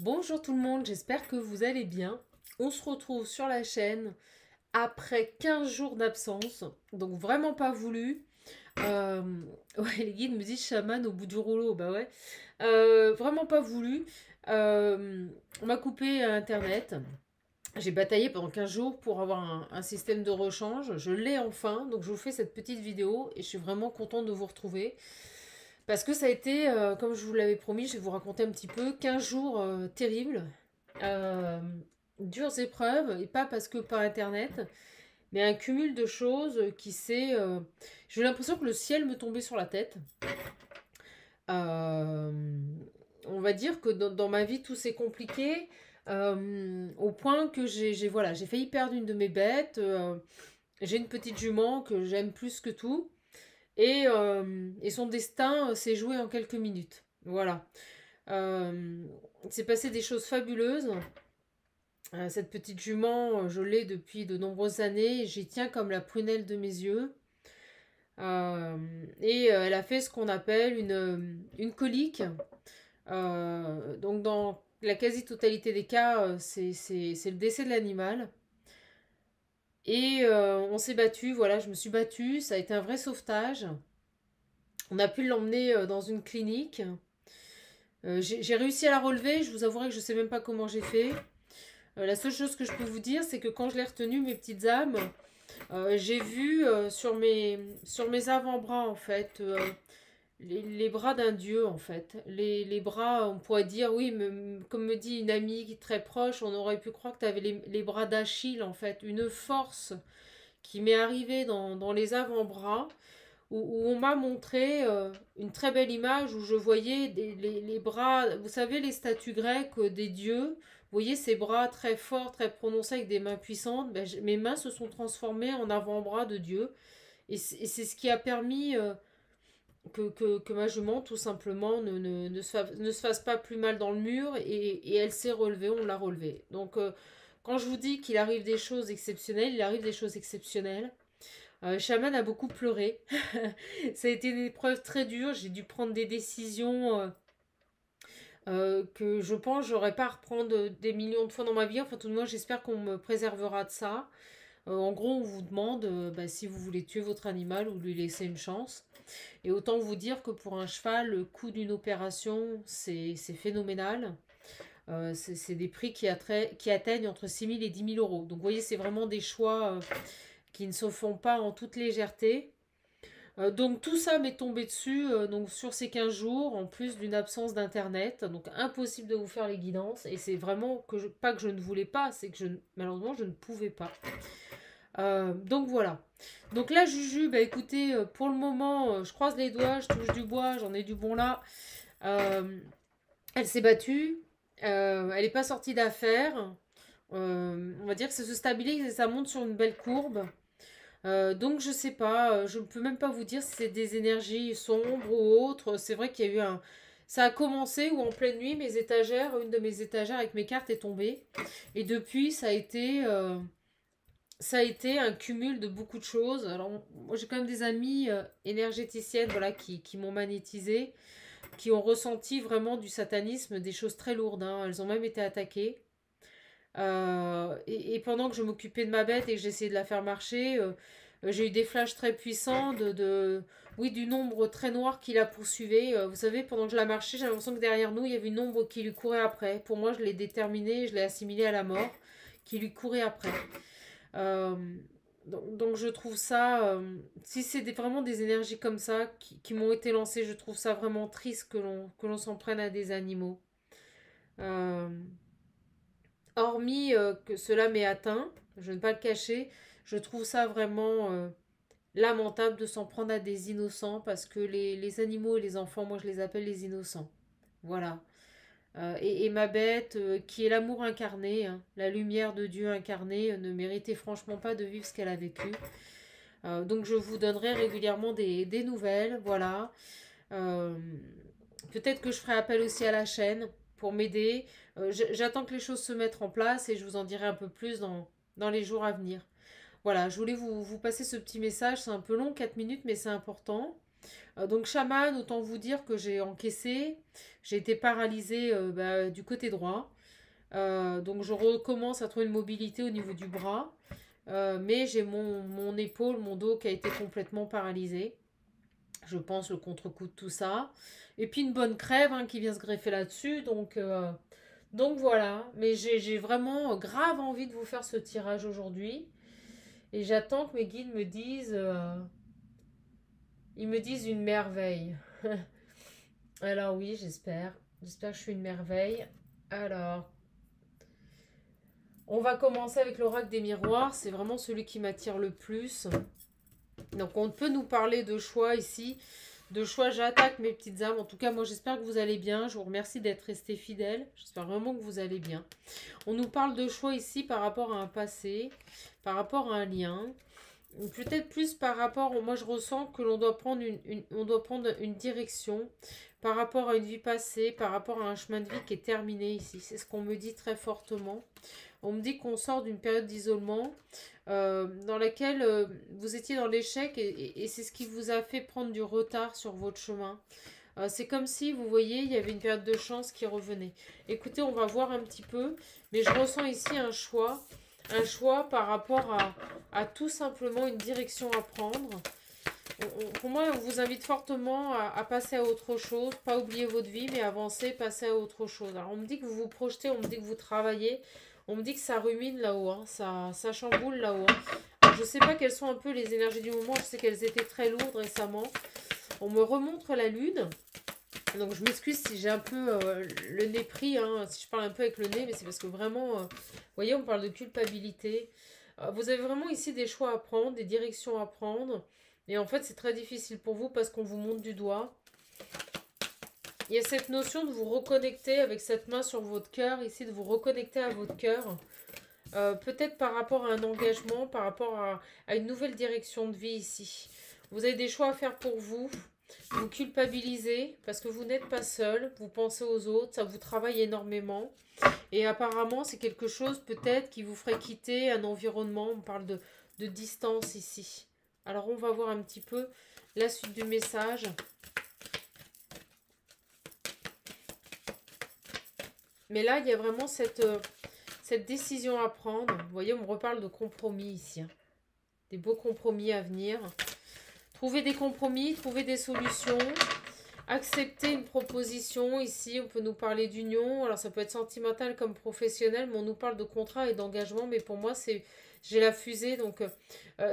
Bonjour tout le monde, j'espère que vous allez bien. On se retrouve sur la chaîne après 15 jours d'absence, donc vraiment pas voulu. Euh, ouais, les guides me disent chaman au bout du rouleau, bah ouais. Vraiment pas voulu. On m'a coupé Internet. J'ai bataillé pendant 15 jours pour avoir un système de rechange. Je l'ai enfin, donc je vous fais cette petite vidéo et je suis vraiment contente de vous retrouver. Parce que ça a été, comme je vous l'avais promis, je vais vous raconter un petit peu, 15 jours terribles, euh, dures épreuves, et pas parce que par internet, mais un cumul de choses qui s'est... j'ai eu l'impression que le ciel me tombait sur la tête. Euh, on va dire que dans ma vie, tout s'est compliqué, au point que voilà, j'ai failli perdre une de mes bêtes. J'ai une petite jument que j'aime plus que tout. Et son destin s'est joué en quelques minutes. Voilà. Euh, il s'est passé des choses fabuleuses. Cette petite jument, je l'ai depuis de nombreuses années. J'y tiens comme la prunelle de mes yeux. Elle a fait ce qu'on appelle une colique. Donc dans la quasi-totalité des cas, c'est le décès de l'animal. On s'est battu, voilà, je me suis battue. Ça a été un vrai sauvetage. On a pu l'emmener dans une clinique. J'ai réussi à la relever, je vous avouerai que je sais même pas comment j'ai fait. La seule chose que je peux vous dire, c'est que quand je l'ai retenue, mes petites âmes, j'ai vu sur mes avant-bras, en fait, les bras d'un dieu, en fait. Les bras, on pourrait dire, oui, comme me dit une amie qui est très proche, on aurait pu croire que tu avais les bras d'Achille, en fait. Une force qui m'est arrivée dans les avant-bras où on m'a montré une très belle image où je voyais les bras, vous savez, les statues grecques des dieux. Vous voyez ces bras très forts, très prononcés avec des mains puissantes. Ben, mes mains se sont transformées en avant-bras de Dieu. Et c'est ce qui a permis que ma jument, tout simplement, ne se fasse pas plus mal dans le mur. Et elle s'est relevée, on l'a relevée. Donc, quand je vous dis qu'il arrive des choses exceptionnelles, il arrive des choses exceptionnelles. Shaman a beaucoup pleuré. Ça a été une épreuve très dure. J'ai dû prendre des décisions que je pense j'aurais pas à reprendre des millions de fois dans ma vie. Enfin, tout de moins, j'espère qu'on me préservera de ça. En gros, on vous demande bah, si vous voulez tuer votre animal ou lui laisser une chance. Et autant vous dire que pour un cheval, le coût d'une opération, c'est phénoménal. C'est des prix qui atteignent entre 6 000 et 10 000 euros. Donc, vous voyez, c'est vraiment des choix qui ne se font pas en toute légèreté. Donc tout ça m'est tombé dessus donc sur ces 15 jours, en plus d'une absence d'internet. Donc impossible de vous faire les guidances. Et c'est vraiment pas que je ne voulais pas, c'est que malheureusement je ne pouvais pas. Donc voilà. Donc là Juju, bah écoutez, pour le moment, je croise les doigts, je touche du bois, j'en ai du bon là. Euh, Elle s'est battue. Elle n'est pas sortie d'affaire. On va dire que ça se stabilise et ça monte sur une belle courbe. Donc je sais pas, je ne peux même pas vous dire si c'est des énergies sombres ou autres. C'est vrai qu'il y a eu un... Ça a commencé où en pleine nuit, une de mes étagères avec mes cartes est tombée. Et depuis, ça a été un cumul de beaucoup de choses. Alors moi j'ai quand même des amies énergéticiennes voilà, qui m'ont magnétisée, qui ont ressenti vraiment du satanisme, des choses très lourdes, hein. Elles ont même été attaquées. Et pendant que je m'occupais de ma bête et que j'essayais de la faire marcher, j'ai eu des flashs très puissants oui, d'une ombre très noire qui la poursuivait. Vous savez, pendant que je la marchais, j'avais l'impression que derrière nous, il y avait une ombre qui lui courait après. Pour moi, je l'ai déterminée, je l'ai assimilée à la mort, qui lui courait après. Euh, donc je trouve ça, si c'est vraiment des énergies comme ça qui m'ont été lancées, je trouve ça vraiment triste que l'on s'en prenne à des animaux. Euh, Hormis que cela m'ait atteint, je ne vais pas le cacher, je trouve ça vraiment lamentable de s'en prendre à des innocents parce que les animaux et les enfants, moi je les appelle les innocents. Voilà. Et ma bête, qui est l'amour incarné, hein, la lumière de Dieu incarnée, ne méritait franchement pas de vivre ce qu'elle a vécu. Donc je vous donnerai régulièrement des nouvelles, voilà. Euh, Peut-être que je ferai appel aussi à la chaîne pour m'aider. J'attends que les choses se mettent en place et je vous en dirai un peu plus dans les jours à venir. Voilà, je voulais vous passer ce petit message. C'est un peu long, 4 minutes, mais c'est important. Donc chaman, autant vous dire que j'ai encaissé, j'ai été paralysée du côté droit. Donc je recommence à trouver une mobilité au niveau du bras. Mais j'ai mon épaule, mon dos qui a été complètement paralysé. Je pense le contre-coup de tout ça. Et puis une bonne crève hein, qui vient se greffer là-dessus. Donc voilà. Mais j'ai vraiment grave envie de vous faire ce tirage aujourd'hui. Et j'attends que mes guides me disent... ils me disent une merveille. Alors oui, j'espère. J'espère que je suis une merveille. Alors, on va commencer avec l'oracle des miroirs. C'est vraiment celui qui m'attire le plus. Donc on peut nous parler de choix ici. De choix, j'attaque mes petites âmes. En tout cas, moi j'espère que vous allez bien. Je vous remercie d'être resté fidèle. J'espère vraiment que vous allez bien. On nous parle de choix ici par rapport à un passé, par rapport à un lien. Peut-être plus par rapport, moi je ressens que l'on doit prendre on doit prendre une direction par rapport à une vie passée, par rapport à un chemin de vie qui est terminé ici. C'est ce qu'on me dit très fortement. On me dit qu'on sort d'une période d'isolement dans laquelle vous étiez dans l'échec et c'est ce qui vous a fait prendre du retard sur votre chemin. C'est comme si, vous voyez, il y avait une période de chance qui revenait. Écoutez, on va voir un petit peu, mais je ressens ici un choix par rapport à tout simplement une direction à prendre. Pour moi, on vous invite fortement à passer à autre chose, pas oublier votre vie, mais avancer, passer à autre chose. Alors, on me dit que vous vous projetez, on me dit que vous travaillez, on me dit que ça rumine là-haut, hein, ça chamboule là-haut. Hein. Je ne sais pas quelles sont un peu les énergies du moment, je sais qu'elles étaient très lourdes récemment. On me remontre la lune. Donc je m'excuse si j'ai un peu le nez pris, hein, si je parle un peu avec le nez, mais c'est parce que vraiment, vous voyez, on parle de culpabilité. Vous avez vraiment ici des choix à prendre, des directions à prendre. Et en fait, c'est très difficile pour vous parce qu'on vous monte du doigt. Il y a cette notion de vous reconnecter avec cette main sur votre cœur, ici, de vous reconnecter à votre cœur. Peut-être par rapport à un engagement, par rapport à une nouvelle direction de vie ici. Vous avez des choix à faire pour vous. Vous culpabilisez parce que vous n'êtes pas seul, vous pensez aux autres, ça vous travaille énormément. Et apparemment, c'est quelque chose peut-être qui vous ferait quitter un environnement. On parle de distance ici. Alors, on va voir un petit peu la suite du message. Mais là, il y a vraiment cette décision à prendre. Vous voyez, on me reparle de compromis ici. Hein. Des beaux compromis à venir. Trouver des compromis, trouver des solutions, accepter une proposition. Ici, on peut nous parler d'union. Alors, ça peut être sentimental comme professionnel, mais on nous parle de contrat et d'engagement. Mais pour moi, j'ai la fusée. Donc,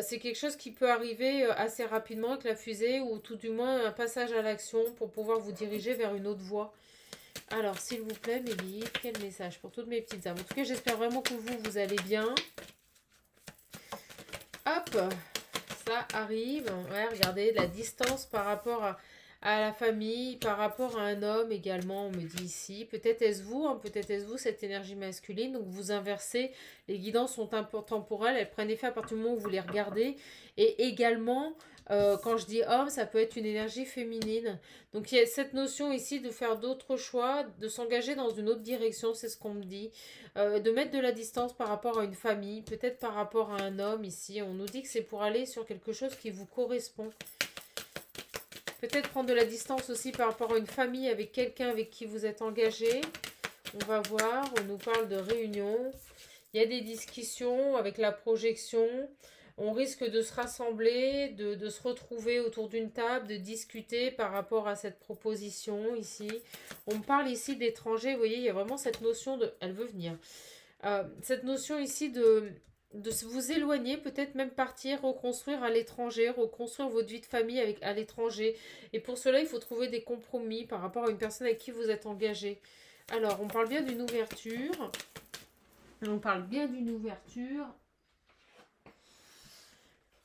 c'est quelque chose qui peut arriver assez rapidement avec la fusée ou tout du moins un passage à l'action pour pouvoir vous diriger vers une autre voie. Alors, s'il vous plaît, mes guides, quel message pour toutes mes petites âmes. En tout cas, j'espère vraiment que vous allez bien. Hop! Ça arrive, ouais, regardez, la distance par rapport à la famille, par rapport à un homme également, on me dit ici. Peut-être est-ce vous, hein, peut-être est-ce vous cette énergie masculine. Donc vous inversez, les guidances sont temporelles, elles prennent effet à partir du moment où vous les regardez. Et également, quand je dis homme, ça peut être une énergie féminine. Donc il y a cette notion ici de faire d'autres choix, de s'engager dans une autre direction, c'est ce qu'on me dit. De mettre de la distance par rapport à une famille, peut-être par rapport à un homme ici. On nous dit que c'est pour aller sur quelque chose qui vous correspond. Peut-être prendre de la distance aussi par rapport à une famille avec quelqu'un avec qui vous êtes engagé. On va voir, on nous parle de réunion. Il y a des discussions avec la projection. On risque de se rassembler, de se retrouver autour d'une table, de discuter par rapport à cette proposition ici. On me parle ici d'étrangers, vous voyez, il y a vraiment cette notion de... Elle veut venir. Cette notion ici de vous éloigner, peut-être même partir, reconstruire à l'étranger, reconstruire votre vie de famille à l'étranger. Et pour cela, il faut trouver des compromis par rapport à une personne avec qui vous êtes engagé. Alors, on parle bien d'une ouverture. On parle bien d'une ouverture.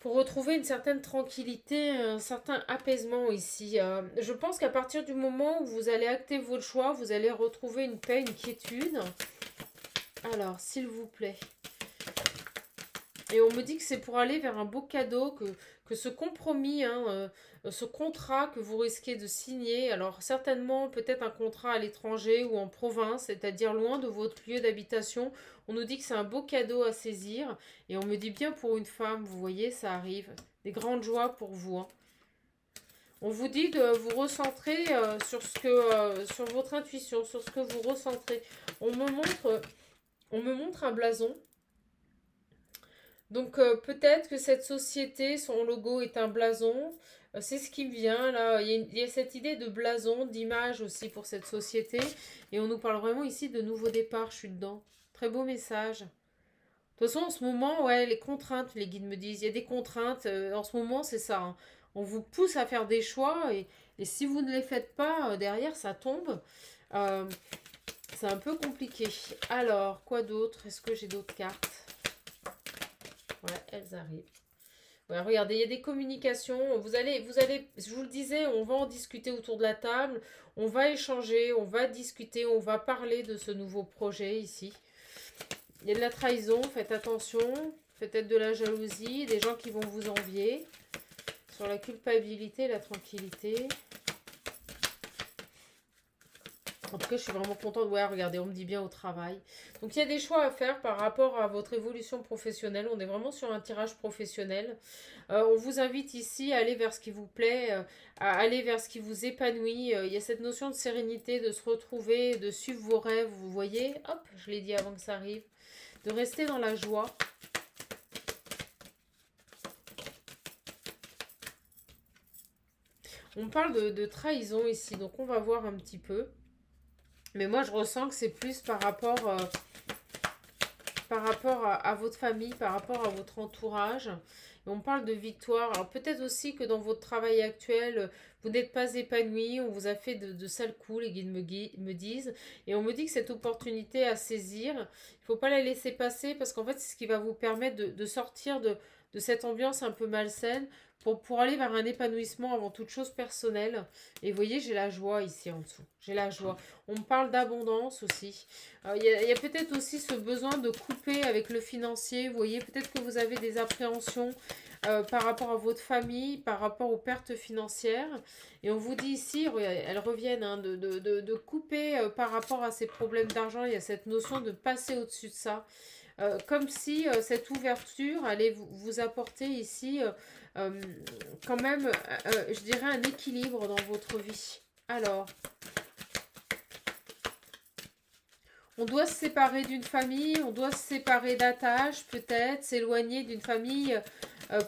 Pour retrouver une certaine tranquillité, un certain apaisement ici. Je pense qu'à partir du moment où vous allez acter votre choix, vous allez retrouver une paix, une quiétude. Alors, s'il vous plaît. Et on me dit que c'est pour aller vers un beau cadeau, que ce compromis, hein, ce contrat que vous risquez de signer, alors certainement peut-être un contrat à l'étranger ou en province, c'est-à-dire loin de votre lieu d'habitation, on nous dit que c'est un beau cadeau à saisir. Et on me dit bien pour une femme, vous voyez, ça arrive. Des grandes joies pour vous. Hein. On vous dit de vous recentrer sur votre intuition, sur ce que vous ressentez. On me montre un blason. Donc peut-être que cette société, son logo est un blason. C'est ce qui me vient là. Il y a cette idée de blason, d'image aussi pour cette société. Et on nous parle vraiment ici de nouveau départ. Je suis dedans. Très beau message. De toute façon, en ce moment, ouais, les contraintes, les guides me disent, il y a des contraintes. En ce moment, c'est ça, hein. On vous pousse à faire des choix et si vous ne les faites pas, derrière, ça tombe. Euh, c'est un peu compliqué. Alors, quoi d'autre? Est-ce que j'ai d'autres cartes? Ouais, elles arrivent. Ouais, regardez, il y a des communications. Je vous le disais, on va en discuter autour de la table. On va échanger, on va discuter, on va parler de ce nouveau projet ici. Il y a de la trahison, faites attention. Peut-être de la jalousie, des gens qui vont vous envier. Sur la culpabilité et la tranquillité. En tout cas, je suis vraiment contente. Ouais, regardez, on me dit bien au travail. Donc, il y a des choix à faire par rapport à votre évolution professionnelle. On est vraiment sur un tirage professionnel. On vous invite ici à aller vers ce qui vous plaît, à aller vers ce qui vous épanouit. Il y a cette notion de sérénité, de se retrouver, de suivre vos rêves. Vous voyez, hop, je l'ai dit avant que ça arrive. De rester dans la joie. On parle de trahison ici, donc on va voir un petit peu. Mais moi, je ressens que c'est plus par rapport à votre famille, par rapport à votre entourage. Et on parle de victoire. Alors peut-être aussi que dans votre travail actuel, vous n'êtes pas épanoui. On vous a fait de sales coups, les guides me disent. Et on me dit que cette opportunité à saisir, il ne faut pas la laisser passer parce qu'en fait, c'est ce qui va vous permettre de sortir de cette ambiance un peu malsaine pour aller vers un épanouissement avant toute chose personnelle. Et vous voyez, j'ai la joie ici en dessous. J'ai la joie. On me parle d'abondance aussi. Il y a peut-être aussi ce besoin de couper avec le financier. Vous voyez, peut-être que vous avez des appréhensions par rapport à votre famille, par rapport aux pertes financières. Et on vous dit ici, elles reviennent, hein, de couper par rapport à ces problèmes d'argent. Il y a cette notion de passer au-dessus de ça. Comme si cette ouverture allait vous apporter ici quand même, je dirais, un équilibre dans votre vie. Alors, on doit se séparer d'une famille, on doit se séparer d'attaches, peut-être, s'éloigner d'une famille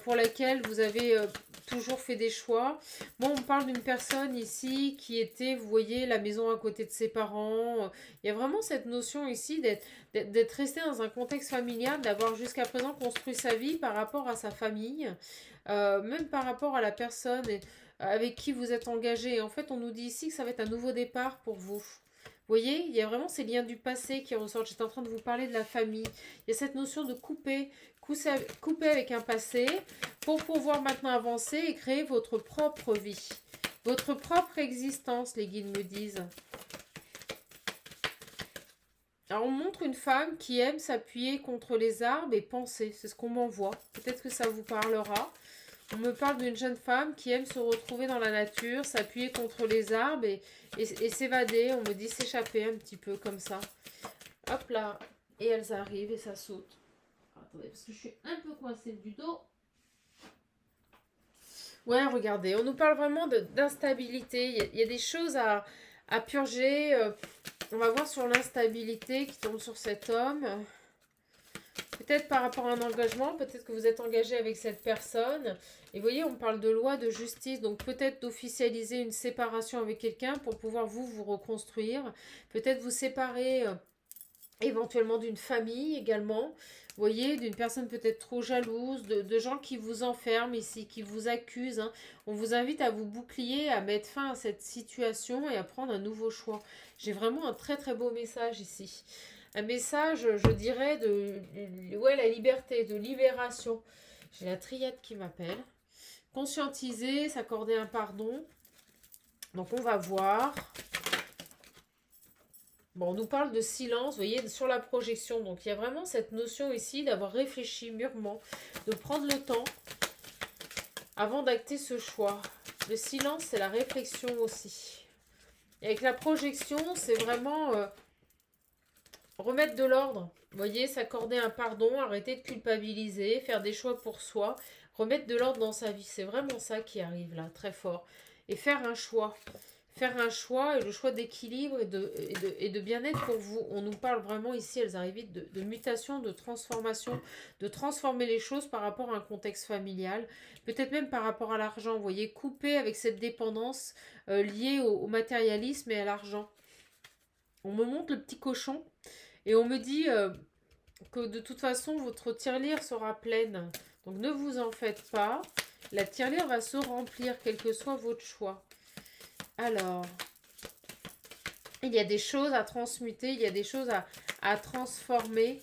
pour laquelle vous avez toujours fait des choix. Bon, on parle d'une personne ici qui était, vous voyez, la maison à côté de ses parents. Il y a vraiment cette notion ici d'être resté dans un contexte familial, d'avoir jusqu'à présent construit sa vie par rapport à sa famille, même par rapport à la personne avec qui vous êtes engagé. Et en fait, on nous dit ici que ça va être un nouveau départ pour vous. Vous voyez, il y a vraiment ces liens du passé qui ressortent. J'étais en train de vous parler de la famille. Il y a cette notion de couper avec un passé pour pouvoir maintenant avancer et créer votre propre vie. Votre propre existence, les guides me disent. Alors, on montre une femme qui aime s'appuyer contre les arbres et penser. C'est ce qu'on m'envoie. Peut-être que ça vous parlera. On me parle d'une jeune femme qui aime se retrouver dans la nature, s'appuyer contre les arbres et s'évader. On me dit s'échapper un petit peu comme ça. Hop là. Et elles arrivent et ça saute. Attendez, parce que je suis un peu coincée du dos. Ouais, regardez. On nous parle vraiment d'instabilité. Il y a des choses à purger. On va voir sur l'instabilité qui tombe sur cet homme. Peut-être par rapport à un engagement, peut-être que vous êtes engagé avec cette personne. Et vous voyez, on parle de loi, de justice, donc peut-être d'officialiser une séparation avec quelqu'un pour pouvoir vous reconstruire. Peut-être vous séparer éventuellement d'une famille également. Vous voyez, d'une personne peut-être trop jalouse, de gens qui vous enferment ici, qui vous accusent, hein. On vous invite à vous bouclier, à mettre fin à cette situation et à prendre un nouveau choix. J'ai vraiment un très très beau message ici. Un message, je dirais, ouais, la liberté, de libération. J'ai la triade qui m'appelle. Conscientiser, s'accorder un pardon. Donc, on va voir. Bon, on nous parle de silence, vous voyez, sur la projection. Donc, il y a vraiment cette notion ici d'avoir réfléchi mûrement, de prendre le temps avant d'acter ce choix. Le silence, c'est la réflexion aussi. Et avec la projection, c'est vraiment... remettre de l'ordre, vous voyez, s'accorder un pardon, arrêter de culpabiliser, faire des choix pour soi, remettre de l'ordre dans sa vie. C'est vraiment ça qui arrive là, très fort. et faire un choix. Faire un choix, et le choix d'équilibre et de bien-être pour vous. On nous parle vraiment ici, elles arrivent vite, de mutation, de transformation, de transformer les choses par rapport à un contexte familial, peut-être même par rapport à l'argent. Vous voyez, couper avec cette dépendance liée au matérialisme et à l'argent. On me montre le petit cochon et on me dit que de toute façon, votre tirelire sera pleine. Donc ne vous en faites pas. La tirelire va se remplir, quel que soit votre choix. Alors, il y a des choses à transmuter, il y a des choses à transformer.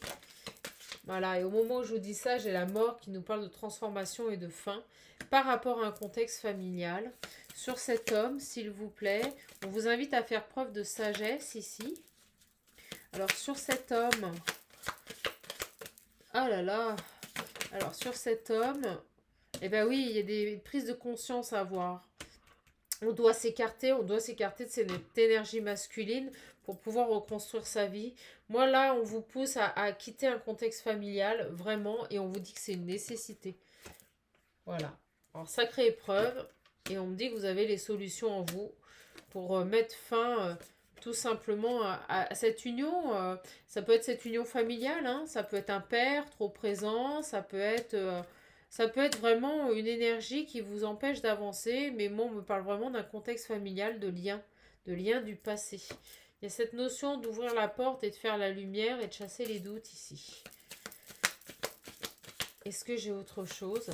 Voilà, et au moment où je vous dis ça, j'ai la mort qui nous parle de transformation et de fin par rapport à un contexte familial. Sur cet homme, s'il vous plaît, on vous invite à faire preuve de sagesse ici. Alors, sur cet homme... Ah là là. Alors, sur cet homme, eh bien oui, il y a des prises de conscience à avoir. On doit s'écarter de cette énergie masculine pour pouvoir reconstruire sa vie. Moi, là, on vous pousse à quitter un contexte familial, vraiment, et on vous dit que c'est une nécessité. Voilà. Alors, sacrée épreuve, et on me dit que vous avez les solutions en vous pour mettre fin... tout simplement à cette union. Ça peut être cette union familiale, hein, ça peut être un père trop présent, ça peut être vraiment une énergie qui vous empêche d'avancer, mais moi on me parle vraiment d'un contexte familial, de lien du passé. Il y a cette notion d'ouvrir la porte et de faire la lumière et de chasser les doutes ici. Est-ce que j'ai autre chose ?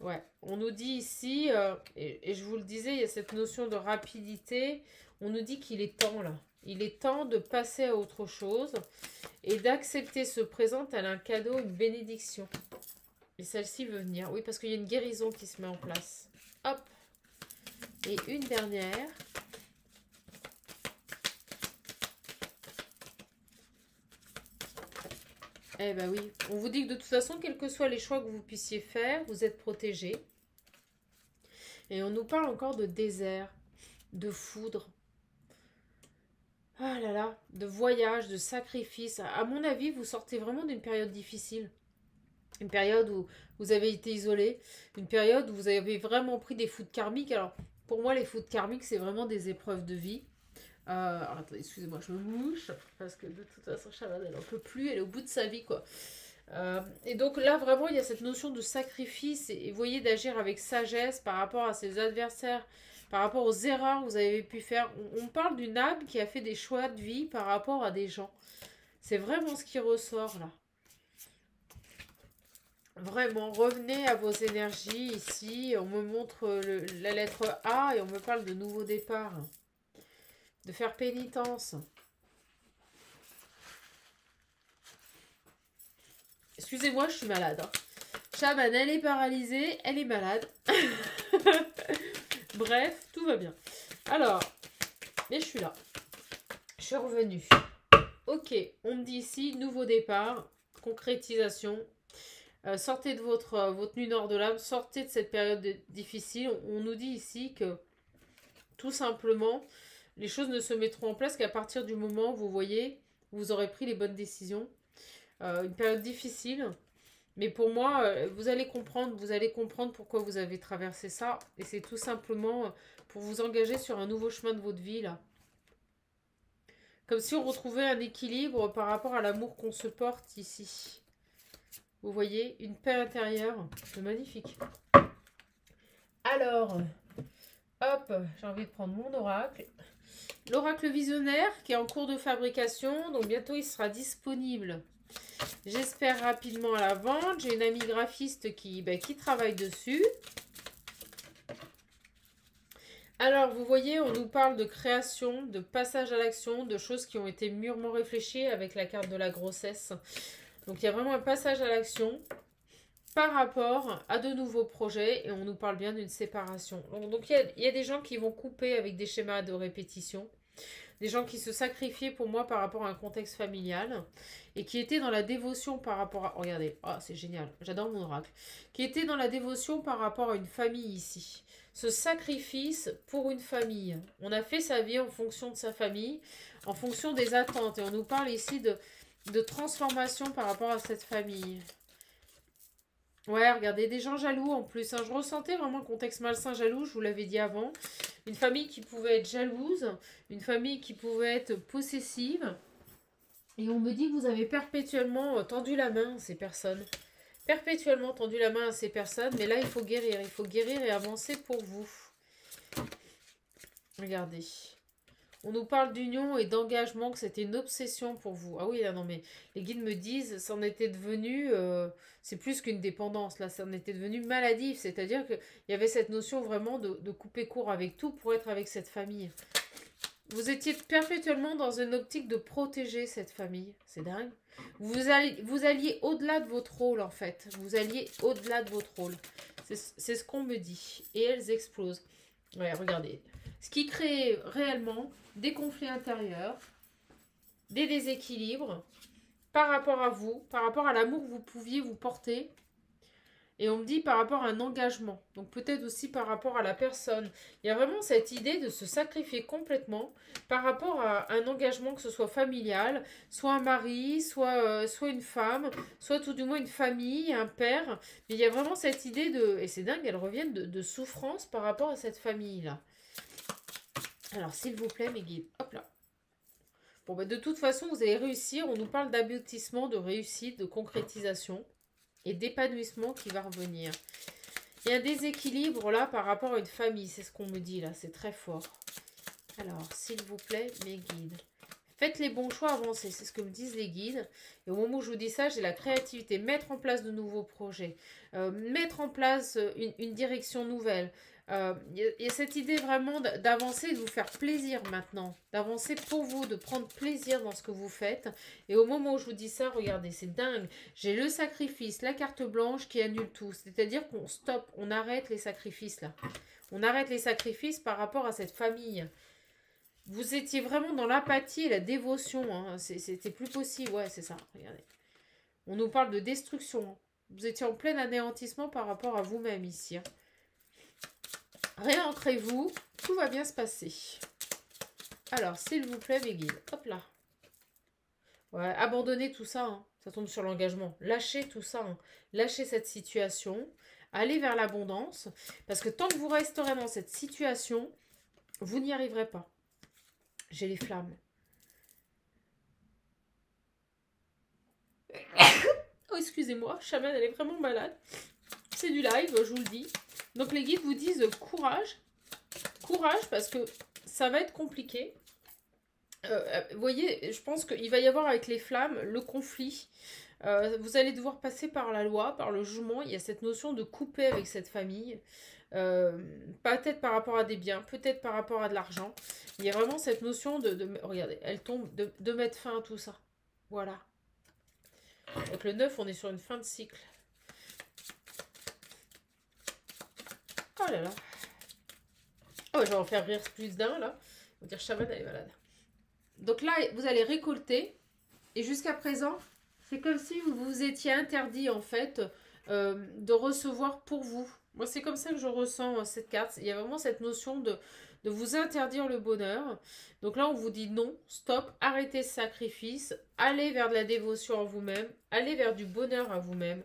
Ouais, on nous dit ici, et je vous le disais, il y a cette notion de rapidité. On nous dit qu'il est temps là. Il est temps de passer à autre chose et d'accepter ce présent tel un cadeau, une bénédiction. Et celle-ci veut venir. Oui, parce qu'il y a une guérison qui se met en place. Hop. Et une dernière. Eh ben oui, on vous dit que de toute façon, quels que soient les choix que vous puissiez faire, vous êtes protégés. Et on nous parle encore de désert, de foudre. Ah là là, de voyage, de sacrifice. À mon avis, vous sortez vraiment d'une période difficile. Une période où vous avez été isolé. Une période où vous avez vraiment pris des foudres karmiques. Alors, pour moi, les foudres karmiques, c'est vraiment des épreuves de vie. Attendez, excusez-moi, je me mouche. Parce que de toute façon, Charlotte, elle n'en peut plus. Elle est au bout de sa vie, quoi. Et donc là, vraiment, il y a cette notion de sacrifice. Et vous voyez, d'agir avec sagesse par rapport à ses adversaires. Par rapport aux erreurs que vous avez pu faire. On parle d'une âme qui a fait des choix de vie par rapport à des gens. C'est vraiment ce qui ressort là. Vraiment, revenez à vos énergies ici. On me montre la lettre A et on me parle de nouveau départ. De faire pénitence. Excusez-moi, je suis malade. Hein. Chaman, elle est paralysée, elle est malade. Bref, tout va bien. Alors, mais je suis là. Je suis revenue. Ok, on me dit ici, nouveau départ, concrétisation. Sortez de votre nuit nord de l'âme, sortez de cette période difficile. On nous dit ici que, tout simplement, les choses ne se mettront en place qu'à partir du moment où vous voyez, vous aurez pris les bonnes décisions. Une période difficile. Mais pour moi, vous allez comprendre pourquoi vous avez traversé ça. Et c'est tout simplement pour vous engager sur un nouveau chemin de votre vie, là. Comme si on retrouvait un équilibre par rapport à l'amour qu'on se porte ici. Vous voyez, une paix intérieure. C'est magnifique. Alors, hop, j'ai envie de prendre mon oracle. L'oracle visionnaire qui est en cours de fabrication. Donc bientôt, il sera disponible. J'espère rapidement à la vente. J'ai une amie graphiste qui travaille dessus. Alors, vous voyez, on nous parle de création, de passage à l'action, de choses qui ont été mûrement réfléchies avec la carte de la grossesse. Donc, il y a vraiment un passage à l'action par rapport à de nouveaux projets et on nous parle bien d'une séparation. Donc, il y a des gens qui vont couper avec des schémas de répétition. Des gens qui se sacrifiaient pour moi par rapport à un contexte familial et qui étaient dans la dévotion par rapport à... Regardez, c'est génial, j'adore mon oracle. Qui étaient dans la dévotion par rapport à une famille ici. Ce sacrifice pour une famille. On a fait sa vie en fonction de sa famille, en fonction des attentes. Et on nous parle ici de transformation par rapport à cette famille. Ouais, regardez, des gens jaloux en plus, hein. Je ressentais vraiment le contexte malsain jaloux, je vous l'avais dit avant. Une famille qui pouvait être jalouse, une famille qui pouvait être possessive. Et on me dit que vous avez perpétuellement tendu la main à ces personnes. Perpétuellement tendu la main à ces personnes, mais là il faut guérir. Il faut guérir et avancer pour vous. Regardez. On nous parle d'union et d'engagement, que c'était une obsession pour vous. Ah oui, là, non, mais les guides me disent, c'en était devenu, c'est plus qu'une dépendance, là, ça en était devenu maladif. C'est-à-dire qu'il y avait cette notion vraiment de couper court avec tout pour être avec cette famille. Vous étiez perpétuellement dans une optique de protéger cette famille. C'est dingue. Vous alliez au-delà de votre rôle, en fait. Vous alliez au-delà de votre rôle. C'est ce qu'on me dit. Et elles explosent. Ouais, regardez. Ce qui crée réellement des conflits intérieurs, des déséquilibres par rapport à vous, par rapport à l'amour que vous pouviez vous porter. Et on me dit par rapport à un engagement. Donc peut-être aussi par rapport à la personne. Il y a vraiment cette idée de se sacrifier complètement par rapport à un engagement, que ce soit familial, soit un mari, soit une femme, soit tout du moins une famille, un père. Mais il y a vraiment cette idée de... Et c'est dingue, elles reviennent de souffrance par rapport à cette famille-là. Alors s'il vous plaît mes guides, hop là. Bon bah de toute façon vous allez réussir. On nous parle d'aboutissement, de réussite, de concrétisation et d'épanouissement qui va revenir. Il y a un déséquilibre là par rapport à une famille, c'est ce qu'on me dit là, c'est très fort. Alors, s'il vous plaît, mes guides, faites les bons choix, avancez, c'est ce que me disent les guides. Et au moment où je vous dis ça, j'ai la créativité, mettre en place de nouveaux projets, mettre en place une direction nouvelle. Il y a cette idée vraiment d'avancer, de vous faire plaisir maintenant, d'avancer pour vous, de prendre plaisir dans ce que vous faites. Et au moment où je vous dis ça, regardez, c'est dingue. J'ai le sacrifice, la carte blanche qui annule tout. C'est-à-dire qu'on stoppe, on arrête les sacrifices là. On arrête les sacrifices par rapport à cette famille. Vous étiez vraiment dans l'apathie et la dévotion. Hein. C'était plus possible. Ouais, c'est ça. Regardez. On nous parle de destruction. Hein. Vous étiez en plein anéantissement par rapport à vous-même ici. Hein. Réentrez-vous, tout va bien se passer. Alors, s'il vous plaît, mes guides, hop là. Ouais, abandonnez tout ça, hein. Ça tombe sur l'engagement. Lâchez tout ça, hein. Lâchez cette situation, allez vers l'abondance, parce que tant que vous resterez dans cette situation, vous n'y arriverez pas. J'ai les flammes. Oh, excusez-moi, Shaman, elle est vraiment malade. C'est du live, je vous le dis. Donc les guides vous disent courage. Courage parce que ça va être compliqué. Vous voyez, je pense qu'il va y avoir avec les flammes le conflit. Vous allez devoir passer par la loi, par le jugement. Il y a cette notion de couper avec cette famille. Peut-être par rapport à des biens, peut-être par rapport à de l'argent. Il y a vraiment cette notion regardez, elle tombe, de mettre fin à tout ça. Voilà. Avec le 9, on est sur une fin de cycle. Oh là là. Oh, je vais en faire rire plus d'un, là. On va dire, Shaman, elle est malade. Donc là, vous allez récolter. Et jusqu'à présent, c'est comme si vous vous étiez interdit, en fait, de recevoir pour vous. Moi, c'est comme ça que je ressens cette carte. Il y a vraiment cette notion de vous interdire le bonheur. Donc là, on vous dit non, stop, arrêtez ce sacrifice, allez vers de la dévotion à vous-même, allez vers du bonheur à vous-même.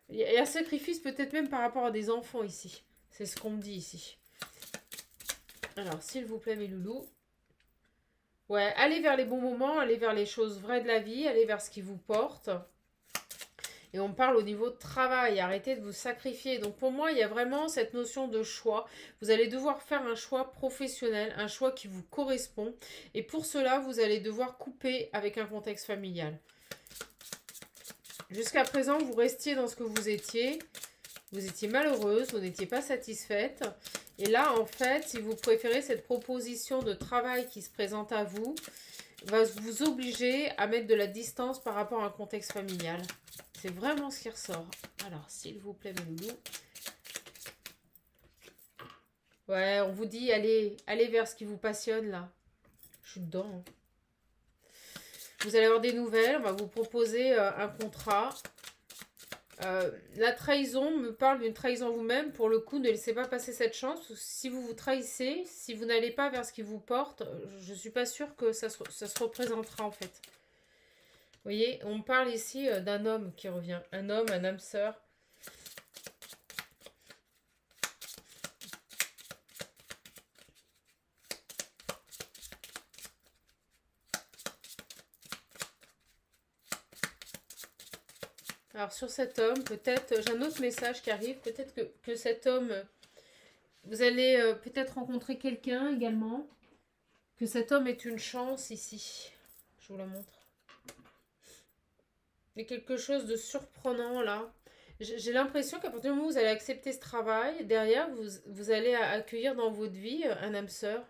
Il y a un sacrifice peut-être même par rapport à des enfants ici. C'est ce qu'on me dit ici. Alors, s'il vous plaît, mes loulous. Ouais, allez vers les bons moments, allez vers les choses vraies de la vie, allez vers ce qui vous porte. Et on parle au niveau de travail, arrêtez de vous sacrifier. Donc pour moi, il y a vraiment cette notion de choix. Vous allez devoir faire un choix professionnel, un choix qui vous correspond. Et pour cela, vous allez devoir couper avec un contexte familial. Jusqu'à présent, vous restiez dans ce que vous étiez. Vous étiez malheureuse, vous n'étiez pas satisfaite. Et là, en fait, si vous préférez, cette proposition de travail qui se présente à vous va vous obliger à mettre de la distance par rapport à un contexte familial. C'est vraiment ce qui ressort. Alors, s'il vous plaît, mes loulous. Ouais, on vous dit, allez vers ce qui vous passionne, là. Je suis dedans. Vous allez avoir des nouvelles. On va vous proposer un contrat. La trahison me parle d'une trahison vous-même. Pour le coup, ne laissez pas passer cette chance. Si vous vous trahissez, si vous n'allez pas vers ce qui vous porte, je ne suis pas sûre que ça se représentera, en fait. Vous voyez, on parle ici d'un homme qui revient. Un homme, un âme sœur. Alors sur cet homme, peut-être, j'ai un autre message qui arrive, peut-être que cet homme, vous allez peut-être rencontrer quelqu'un également, que cet homme est une chance ici. Je vous la montre. Il y a quelque chose de surprenant là. J'ai l'impression qu'à partir du moment où vous allez accepter ce travail, derrière, vous allez accueillir dans votre vie un âme sœur.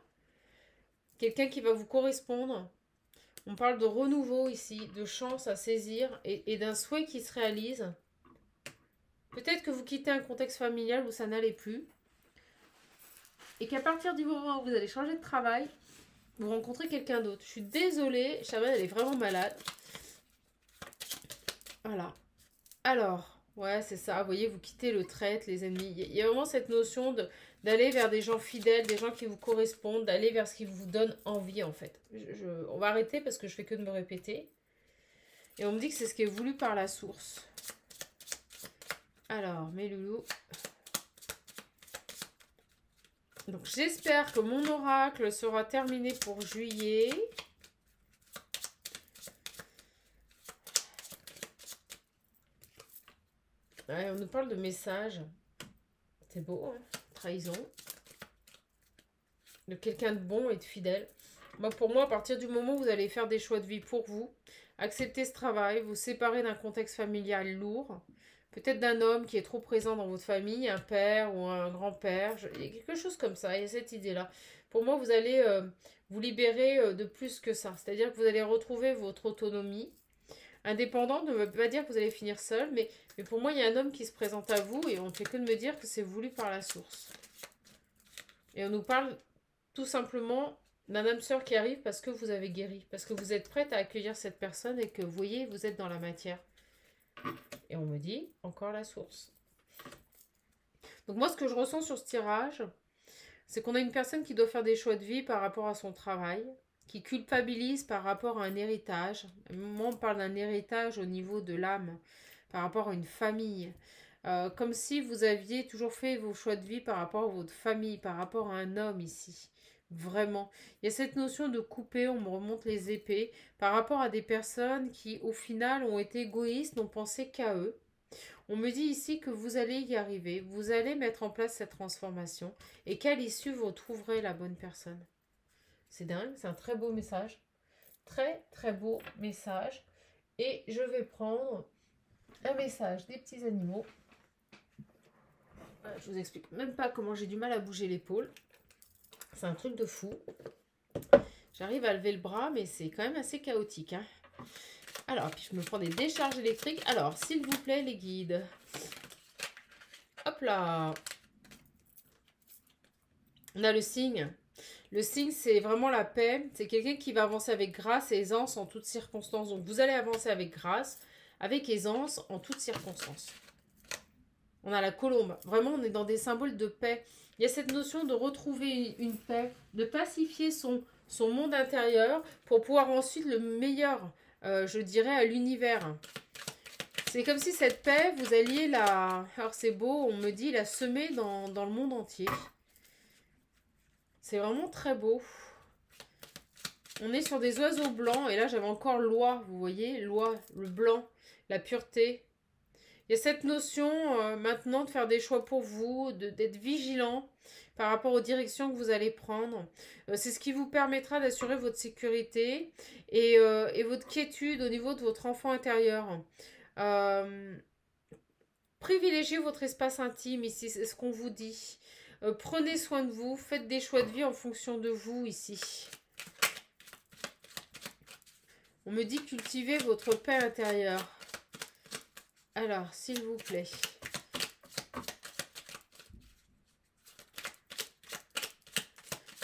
Quelqu'un qui va vous correspondre. On parle de renouveau ici, de chance à saisir et d'un souhait qui se réalise. Peut-être que vous quittez un contexte familial où ça n'allait plus. Et qu'à partir du moment où vous allez changer de travail, vous rencontrez quelqu'un d'autre. Je suis désolée, Chaman, elle est vraiment malade. Voilà. Alors, ouais, c'est ça. Vous voyez, vous quittez le traître, les ennemis. Il y a vraiment cette notion d'aller vers des gens fidèles, des gens qui vous correspondent, d'aller vers ce qui vous donne envie, en fait. On va arrêter parce que je fais que de me répéter. Et on me dit que c'est ce qui est voulu par la source. Alors, mes loulous. Donc, j'espère que mon oracle sera terminé pour juillet. Ouais, on nous parle de messages. C'est beau, hein? Trahison. De quelqu'un de bon et de fidèle. Pour moi, à partir du moment où vous allez faire des choix de vie pour vous, accepter ce travail, vous séparer d'un contexte familial lourd, peut-être d'un homme qui est trop présent dans votre famille, un père ou un grand-père, il y a quelque chose comme ça, il y a cette idée-là. Pour moi, vous allez vous libérer de plus que ça. C'est-à-dire que vous allez retrouver votre autonomie. Indépendant ne veut pas dire que vous allez finir seul, mais pour moi, il y a un homme qui se présente à vous et on ne fait que de me dire que c'est voulu par la source. Et on nous parle tout simplement d'un âme sœur qui arrive parce que vous avez guéri, parce que vous êtes prête à accueillir cette personne et que vous voyez, vous êtes dans la matière. Et on me dit, encore la source. Donc moi, ce que je ressens sur ce tirage, c'est qu'on a une personne qui doit faire des choix de vie par rapport à son travail, qui culpabilise par rapport à un héritage. Moi, on parle d'un héritage au niveau de l'âme, par rapport à une famille. Comme si vous aviez toujours fait vos choix de vie par rapport à votre famille, par rapport à un homme ici. Vraiment. Il y a cette notion de couper, on me remonte les épées, par rapport à des personnes qui, au final, ont été égoïstes, n'ont pensé qu'à eux. On me dit ici que vous allez y arriver, vous allez mettre en place cette transformation et qu'à l'issue, vous trouverez la bonne personne. C'est dingue, c'est un très beau message. Très, très beau message. Et je vais prendre un message des petits animaux. Je vous explique même pas comment j'ai du mal à bouger l'épaule. C'est un truc de fou. J'arrive à lever le bras, mais c'est quand même assez chaotique. Hein. Alors, puis je me prends des décharges électriques. Alors, s'il vous plaît, les guides. Hop là. On a le signe. Le signe, c'est vraiment la paix. C'est quelqu'un qui va avancer avec grâce et aisance en toutes circonstances. Donc, vous allez avancer avec grâce, avec aisance, en toutes circonstances. On a la colombe. Vraiment, on est dans des symboles de paix. Il y a cette notion de retrouver une paix, de pacifier son monde intérieur pour pouvoir ensuite le meilleur, je dirais, à l'univers. C'est comme si cette paix, vous alliez la... Alors c'est beau, on me dit, la semer dans le monde entier. C'est vraiment très beau. On est sur des oiseaux blancs. Et là, j'avais encore l'oie, vous voyez, l'oie, le blanc, la pureté. Il y a cette notion maintenant de faire des choix pour vous, d'être vigilant par rapport aux directions que vous allez prendre. C'est ce qui vous permettra d'assurer votre sécurité et votre quiétude au niveau de votre enfant intérieur. Privilégiez votre espace intime ici, c'est ce qu'on vous dit. Prenez soin de vous, faites des choix de vie en fonction de vous ici. On me dit cultivez votre paix intérieure. Alors, s'il vous plaît.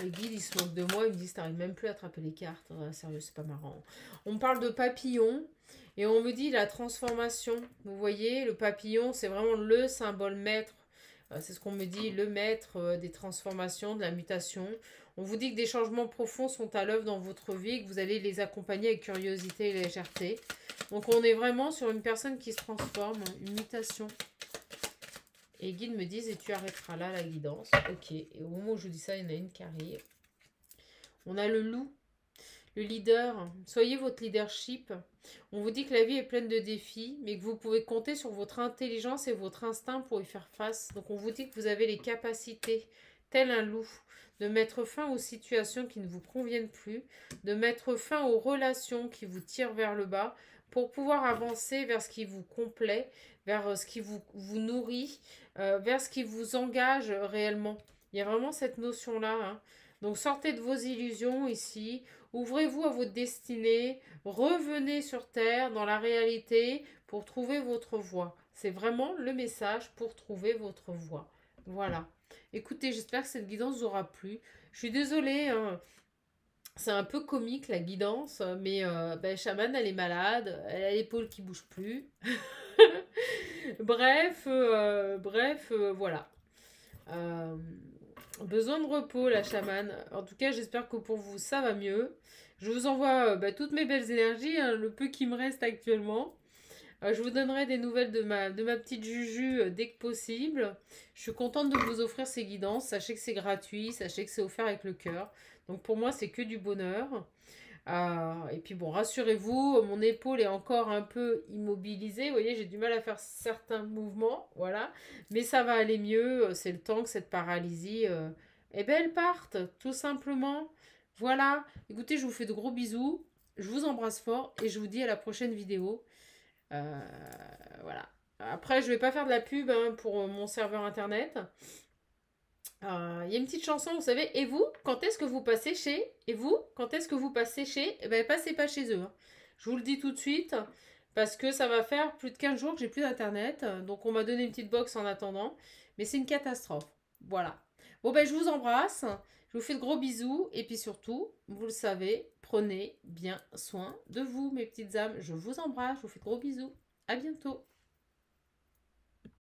Les guides, ils se moquent de moi. Ils me disent, t'arrives même plus à attraper les cartes. Ouais, sérieux, c'est pas marrant. On me parle de papillon. Et on me dit la transformation. Vous voyez, le papillon, c'est vraiment le symbole maître. C'est ce qu'on me dit, le maître des transformations, de la mutation. On vous dit que des changements profonds sont à l'œuvre dans votre vie et que vous allez les accompagner avec curiosité et légèreté. Donc on est vraiment sur une personne qui se transforme, une mutation. Et les guides me disent, et tu arrêteras là la guidance. Ok, et au moment où je vous dis ça, il y en a une qui arrive. On a le loup. le leader. Soyez votre leadership. On vous dit que la vie est pleine de défis, mais que vous pouvez compter sur votre intelligence et votre instinct pour y faire face. Donc on vous dit que vous avez les capacités, tel un loup, de mettre fin aux situations qui ne vous conviennent plus, de mettre fin aux relations qui vous tirent vers le bas, pour pouvoir avancer vers ce qui vous complaît, vers ce qui vous nourrit, vers ce qui vous engage réellement. Il y a vraiment cette notion-là, hein. Donc sortez de vos illusions ici, ouvrez-vous à votre destinée, revenez sur Terre, dans la réalité, pour trouver votre voie. C'est vraiment le message pour trouver votre voie. Voilà. Écoutez, j'espère que cette guidance vous aura plu. Je suis désolée, hein, c'est un peu comique la guidance, mais Shaman, elle est malade, elle a l'épaule qui bouge plus. Voilà. Euh, Besoin de repos, la chamane. En tout cas, j'espère que pour vous, ça va mieux. Je vous envoie toutes mes belles énergies, hein, le peu qui me reste actuellement. Je vous donnerai des nouvelles de ma petite Juju dès que possible. Je suis contente de vous offrir ces guidances. Sachez que c'est gratuit, sachez que c'est offert avec le cœur. Donc pour moi, c'est que du bonheur. Et puis bon, rassurez-vous, mon épaule est encore un peu immobilisée. Vous voyez, j'ai du mal à faire certains mouvements, voilà. Mais ça va aller mieux. C'est le temps que cette paralysie, elle parte, tout simplement. Voilà. Écoutez, je vous fais de gros bisous. Je vous embrasse fort et je vous dis à la prochaine vidéo. Voilà. Après, je vais pas faire de la pub hein, pour mon serveur internet. Il y a une petite chanson, vous savez. Et vous, quand est-ce que vous passez chez... Et vous, quand est-ce que vous passez chez... Eh ben, passez pas chez eux, hein. Je vous le dis tout de suite, parce que ça va faire plus de 15 jours que j'ai plus d'internet. Donc, on m'a donné une petite box en attendant. Mais c'est une catastrophe. Voilà. Bon, ben, je vous embrasse. Je vous fais de gros bisous. Et puis surtout, vous le savez, prenez bien soin de vous, mes petites âmes. Je vous embrasse. Je vous fais de gros bisous. À bientôt.